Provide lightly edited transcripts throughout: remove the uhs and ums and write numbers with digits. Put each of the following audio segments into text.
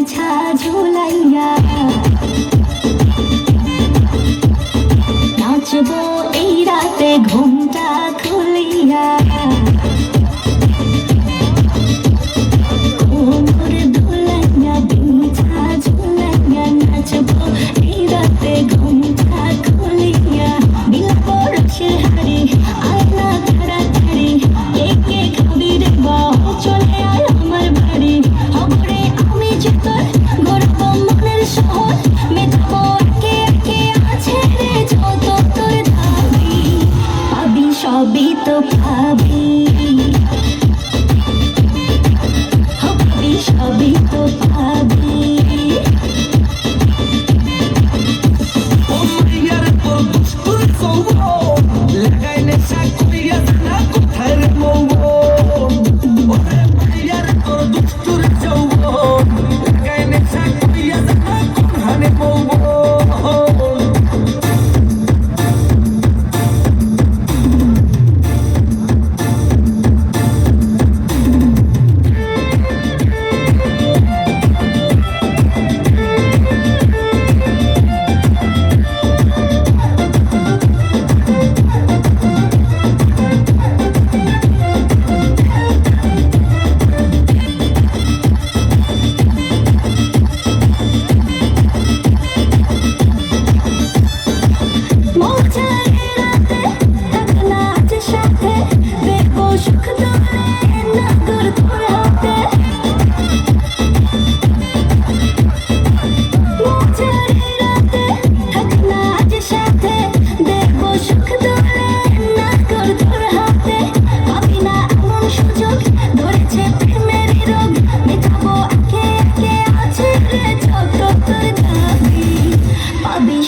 বিছা ঝুলাইয়া নাচবো এই রাতে ঘুমটা খুলিয়া কোমর দুলাইয়া বিছা ঝুলাইয়া নাচবো এই রাতে ঘুমটা খুলিয়া বিলাবো রসের হাড়ি আয়না তাড়াতাড়ি কে খাবি রে বাহ চলে আয় আমার বাড়ি খবরে আমি যে তোর গর্ব মনের শহর মেটাবো একে একে আছে রে যত তোর দাবি পাবি সবই তো পাবি পাবি সবই তো পাবি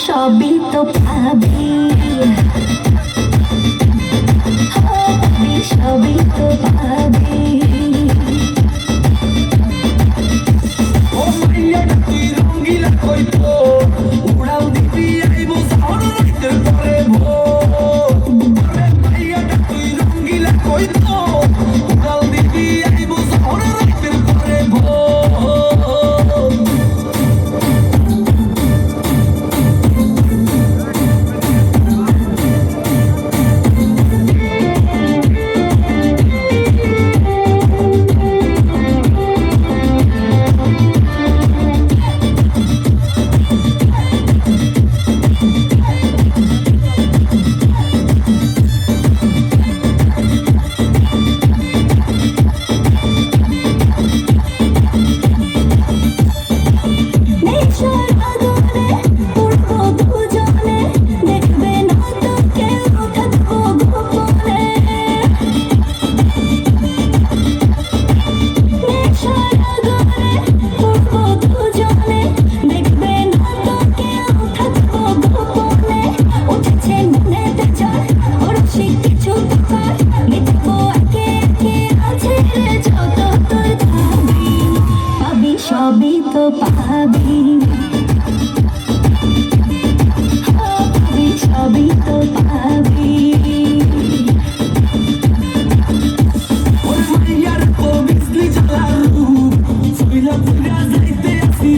সবই তো পাবি পাবি সবই তো পাবি ও মাইয়া তুই রঙ্গিলা কইতো উড়াও দিবি আইবো শহর রাইতে পরে ভো আরে মাইয়া তুই রঙ্গিলা কইতো উড়াও দিবি আইবো শহর রাইতে পরে ভো সবই তো পাবি পাবি সবই তো পাবি ওরে মাইয়ার তো মিছলি জ্বালা রূপ সইলা পুরা যাইতে আসি